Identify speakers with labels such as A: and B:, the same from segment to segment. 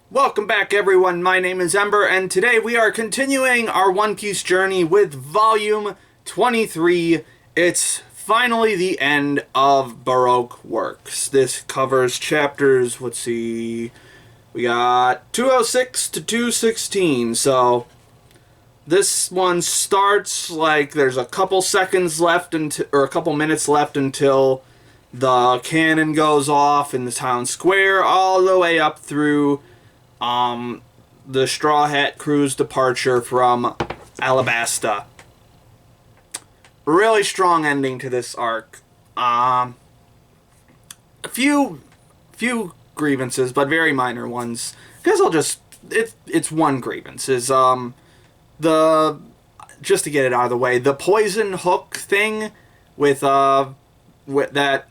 A: Welcome back, everyone. My name is Ember, and today we are continuing our One Piece journey with Volume 23. It's finally the end of Baroque Works. This covers chapters, let's see, we got 206 to 216, so this one starts like there's a couple seconds left, or a couple minutes left until the cannon goes off in the town square, all the way up through the Straw Hat Crew's departure from Alabasta. Really strong ending to this arc. A few grievances, but very minor ones. Guess I'll just it's one grievance is the just to get it out of the way, the poison hook thing with that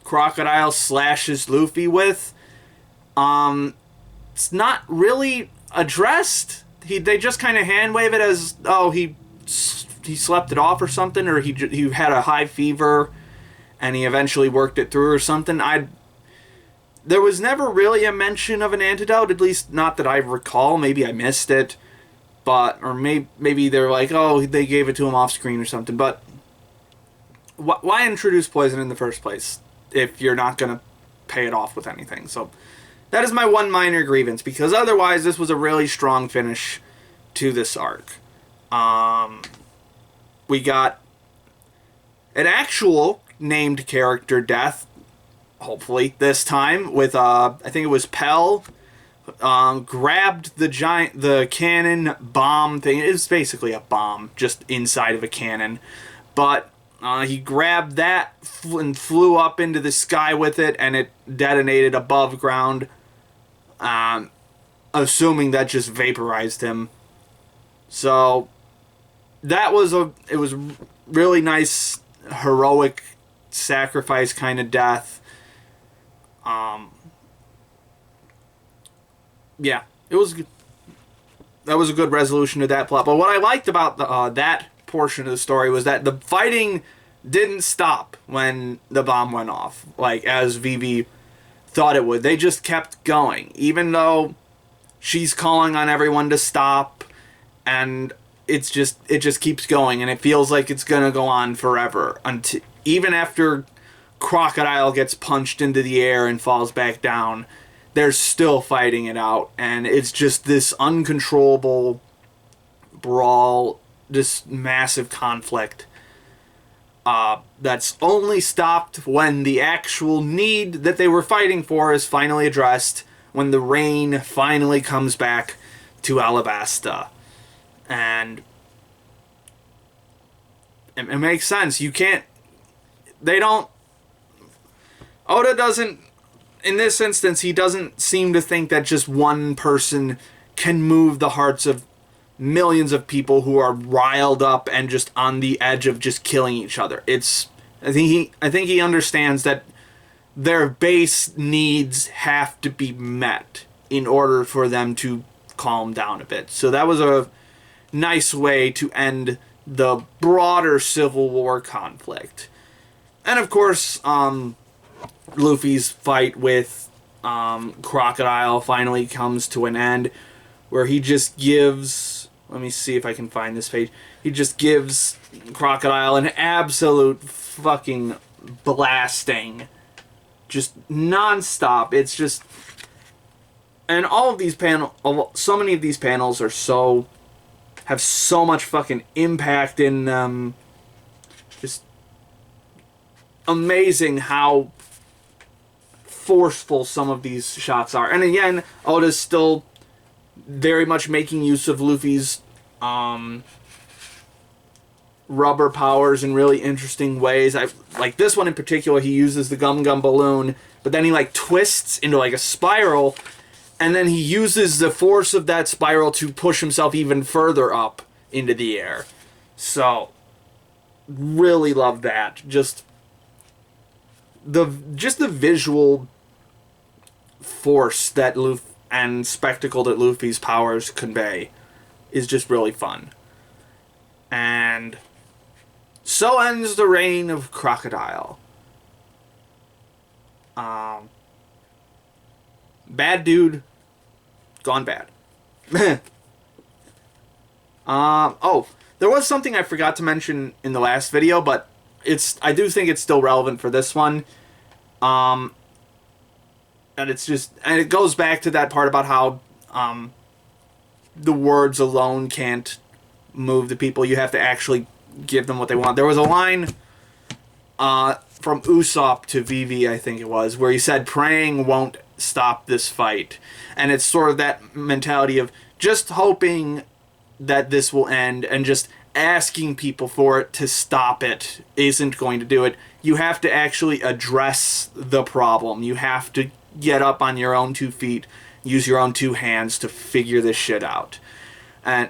A: Crocodile slashes Luffy with. It's not really addressed. They just kind of hand wave it as, oh, he slept it off or something, or he had a high fever and he eventually worked it through or something. There was never really a mention of an antidote, at least not that I recall. Maybe I missed it, or maybe they're like, oh, they gave it to him off screen or something. But why introduce poison in the first place if you're not gonna pay it off with anything? So that is my one minor grievance, because otherwise this was a really strong finish to this arc. We got an actual named character death, hopefully this time, with I think it was Pell, grabbed the cannon bomb thing. It's basically a bomb just inside of a cannon, but he grabbed that and flew up into the sky with it, and it detonated above ground. Assuming that just vaporized him. So it was really nice, heroic sacrifice kind of death. Yeah, that was a good resolution to that plot. But what I liked about that portion of the story was that the fighting didn't stop when the bomb went off, like as Vivi thought it would. They just kept going, even though she's calling on everyone to stop, and it just keeps going, and it feels like it's gonna go on forever, until even after Crocodile gets punched into the air and falls back down. They're still fighting it out, and it's just this uncontrollable brawl, this massive conflict that's only stopped when the actual need that they were fighting for is finally addressed, when the rain finally comes back to Alabasta. And it makes sense. Oda doesn't, in this instance, he doesn't seem to think that just one person can move the hearts of millions of people who are riled up and just on the edge of just killing each other. I think he understands that their base needs have to be met in order for them to calm down a bit. So that was a nice way to end the broader Civil War conflict. And of course, Luffy's fight with Crocodile finally comes to an end, where he just gives, let me see if I can find this page, he just gives Crocodile an absolute fucking blasting, just non-stop. It's just, and all of these so many of these panels have so much fucking impact in them. Just amazing how forceful some of these shots are. And again, Oda's still very much making use of Luffy's rubber powers in really interesting ways. Like this one in particular, he uses the Gum Gum balloon, but then he like twists into like a spiral, and then he uses the force of that spiral to push himself even further up into the air. So really love that. Just the visual force that Luffy and spectacle that Luffy's powers convey is just really fun. And so ends the reign of Crocodile. Bad dude, gone bad. Oh, there was something I forgot to mention in the last video, but I do think it's still relevant for this one. And it goes back to that part about how the words alone can't move the people. You have to actually give them what they want. There was a line from Usopp to Vivi, I think it was, where he said, "Praying won't stop this fight." And it's sort of that mentality of just hoping that this will end, and just asking people for it to stop it isn't going to do it. You have to actually address the problem. You have to get up on your own 2 feet, use your own 2 hands to figure this shit out. And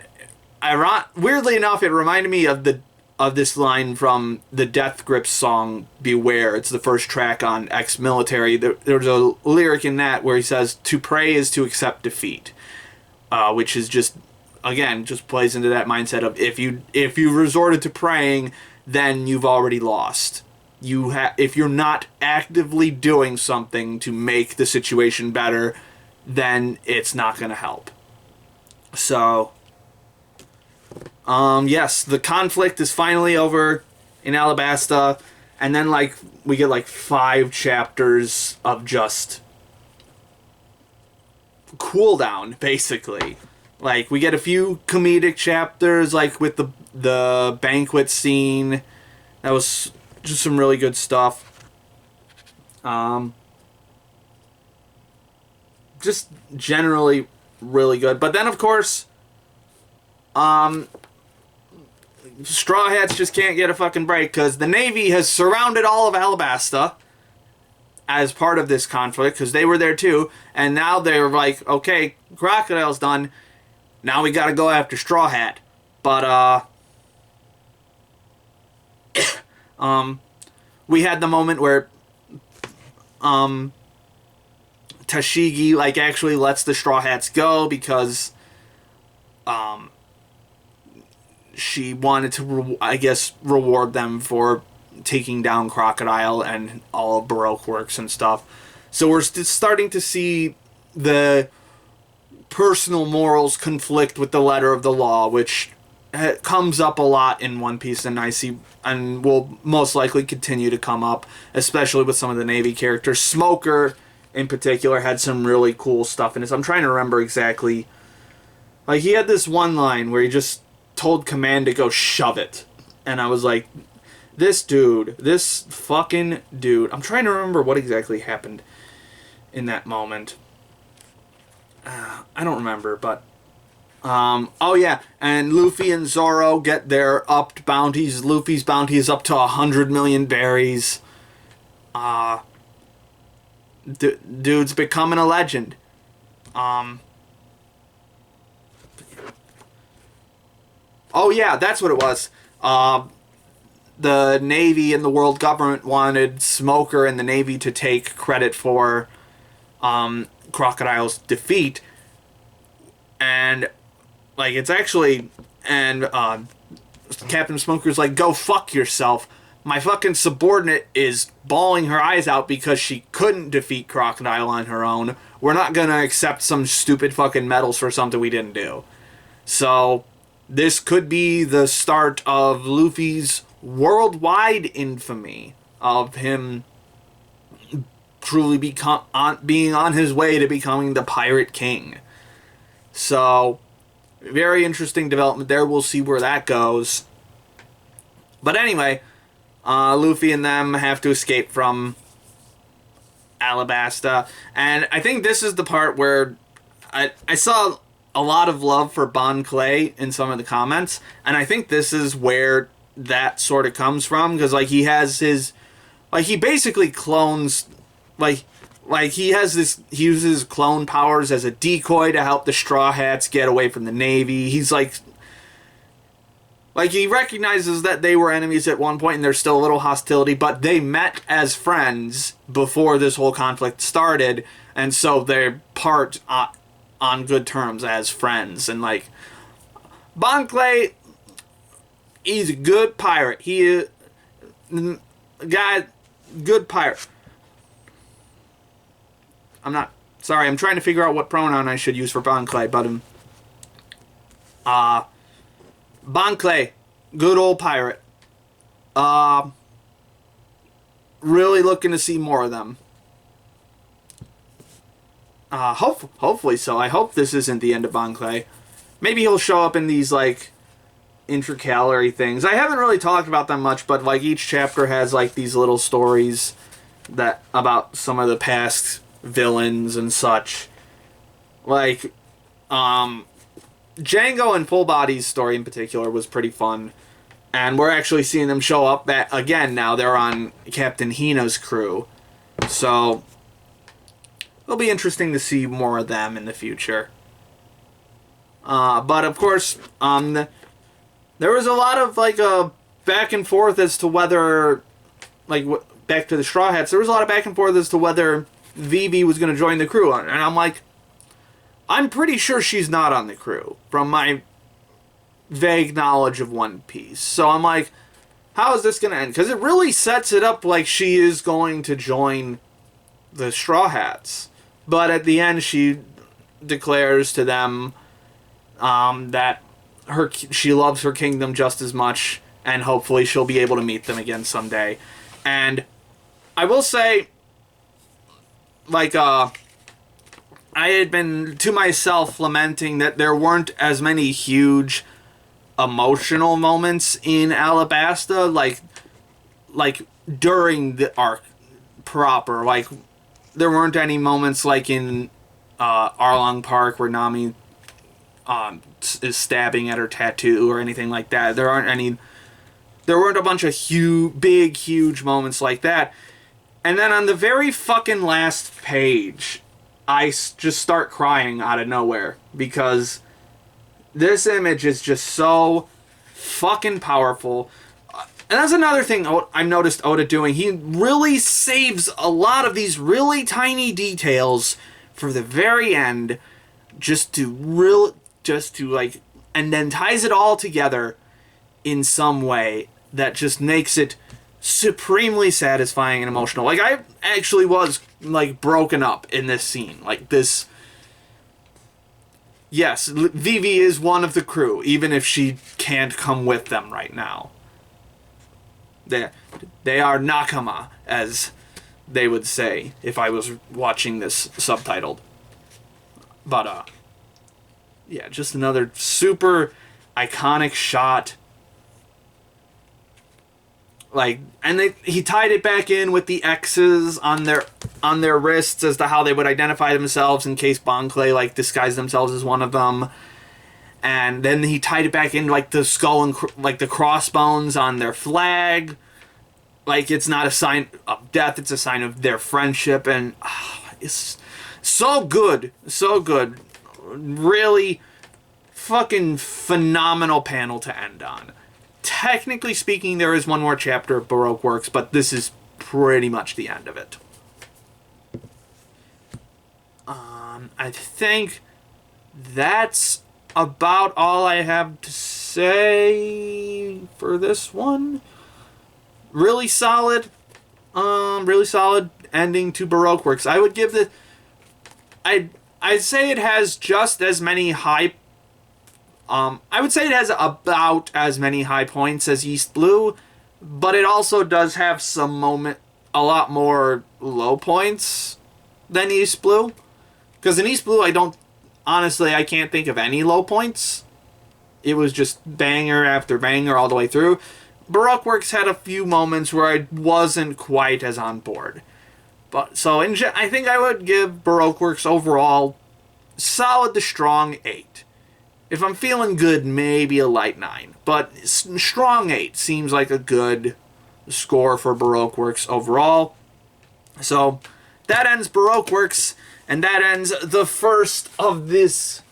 A: weirdly enough, it reminded me of this line from the Death Grips song "Beware." It's the first track on Ex-Military. There's a lyric in that where he says, "To pray is to accept defeat," which is just plays into that mindset of if you resorted to praying, then you've already lost. If you're not actively doing something to make the situation better, then it's not going to help. So, yes, the conflict is finally over in Alabasta, and then we get 5 chapters of just cooldown, basically. We get a few comedic chapters, with the banquet scene. That was just some really good stuff. Just generally really good. But then, of course, Straw Hats just can't get a fucking break, because the Navy has surrounded all of Alabasta as part of this conflict, because they were there too. And now they're like, okay, Crocodile's done. Now we gotta go after Straw Hat. But, we had the moment where, Tashigi, actually lets the Straw Hats go because, she wanted to, reward them for taking down Crocodile and all of Baroque works and stuff. So we're starting to see the personal morals conflict with the letter of the law, which comes up a lot in One Piece, and will most likely continue to come up, especially with some of the Navy characters. Smoker, in particular, had some really cool stuff in this. I'm trying to remember exactly. He had this one line where he just told Command to go shove it. And I was like, this fucking dude. I'm trying to remember what exactly happened in that moment. I don't remember, but oh yeah, and Luffy and Zoro get their upped bounties. Luffy's bounty is up to 100 million berries. Dude's becoming a legend. Oh yeah, that's what it was. The Navy and the world government wanted Smoker and the Navy to take credit for Crocodile's defeat, and it's actually, and Captain Smoker's like, go fuck yourself. My fucking subordinate is bawling her eyes out because she couldn't defeat Crocodile on her own. We're not gonna accept some stupid fucking medals for something we didn't do. So this could be the start of Luffy's worldwide infamy, of him truly being on his way to becoming the Pirate King. So, very interesting development there. We'll see where that goes. But anyway, Luffy and them have to escape from Alabasta. And I think this is the part where I saw a lot of love for Bon Clay in some of the comments. And I think this is where that sort of comes from. Because, he has his... he basically clones... he uses clone powers as a decoy to help the Straw Hats get away from the Navy. He's he recognizes that they were enemies at one point and there's still a little hostility, but they met as friends before this whole conflict started, and so they're part on good terms as friends. And Bon Clay, he's a good pirate. He good pirate. I'm not Sorry, I'm trying to figure out what pronoun I should use for Bon Clay, but Bon Clay, good old pirate. Really looking to see more of them. Hopefully so. I hope this isn't the end of Bon Clay. Maybe he'll show up in these, like, intercalary things. I haven't really talked about them much, but, like, each chapter has, like, these little stories that about some of the past villains and such. Like, Django and Full Body's story in particular was pretty fun. And we're actually seeing them show up again now. They're on Captain Hina's crew. So, it'll be interesting to see more of them in the future. But, of course, there was a lot of, like, back and forth as to whether, like, back to the Straw Hats, there was a lot of back and forth as to whether Vivi was going to join the crew. And I'm like, I'm pretty sure she's not on the crew, from my vague knowledge of One Piece. So I'm like, how is this going to end? Because it really sets it up like she is going to join the Straw Hats. But at the end, she declares to them that she loves her kingdom just as much, and hopefully she'll be able to meet them again someday. And I will say, like, I had been to myself lamenting that there weren't as many huge emotional moments in Alabasta, like during the arc proper. Like, there weren't any moments like in Arlong Park where Nami is stabbing at her tattoo or anything like that. There weren't a bunch of big, huge moments like that. And then on the very fucking last page, I just start crying out of nowhere because this image is just so fucking powerful. And that's another thing I've noticed Oda doing. He really saves a lot of these really tiny details for the very end, and then ties it all together in some way that just makes it supremely satisfying and emotional. Like, I actually was, like, broken up in this scene. Like, this... Yes, Vivi is one of the crew, even if she can't come with them right now. They are nakama, as they would say if I was watching this subtitled. But, yeah, just another super iconic shot. Like, and he tied it back in with the X's on their wrists as to how they would identify themselves in case Bon Clay, like, disguised themselves as one of them. And then he tied it back in, like, the skull and, like, the crossbones on their flag. Like, it's not a sign of death, it's a sign of their friendship. And it's so good. So good. Really fucking phenomenal panel to end on. Technically speaking, there is one more chapter of Baroque Works, but this is pretty much the end of it. I think that's about all I have to say for this one. Really solid ending to Baroque Works. I would give I'd say it has just as many high I would say it has about as many high points as East Blue, but it also does have a lot more low points than East Blue. Because in East Blue, I can't think of any low points. It was just banger after banger all the way through. Baroque Works had a few moments where I wasn't quite as on board. But so I think I would give Baroque Works overall solid to strong 8. If I'm feeling good, maybe a light 9. But strong 8 seems like a good score for Baroque Works overall. So that ends Baroque Works, and that ends the first of this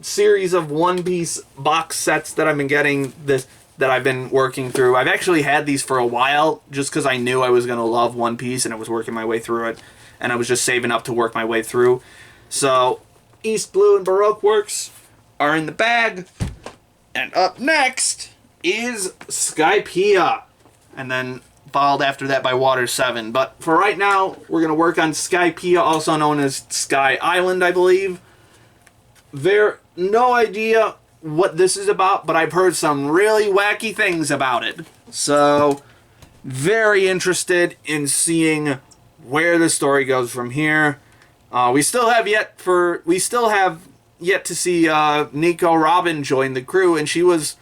A: series of One Piece box sets that I've been getting, that I've been working through. I've actually had these for a while, just because I knew I was going to love One Piece, and I was working my way through it, and I was just saving up to work my way through. So, East Blue and Baroque Works are in the bag. And up next is Skypiea. And then followed after that by Water 7. But for right now, we're going to work on Skypiea, also known as Sky Island, I believe. No idea what this is about, but I've heard some really wacky things about it. So, very interested in seeing where the story goes from here. We still have yet to see Nico Robin join the crew, and she was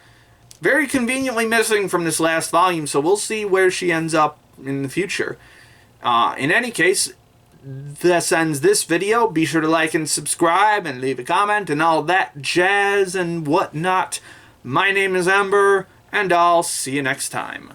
A: very conveniently missing from this last volume, so we'll see where she ends up in the future. In any case, this ends this video. Be sure to like and subscribe and leave a comment and all that jazz and whatnot. My name is Ember, and I'll see you next time.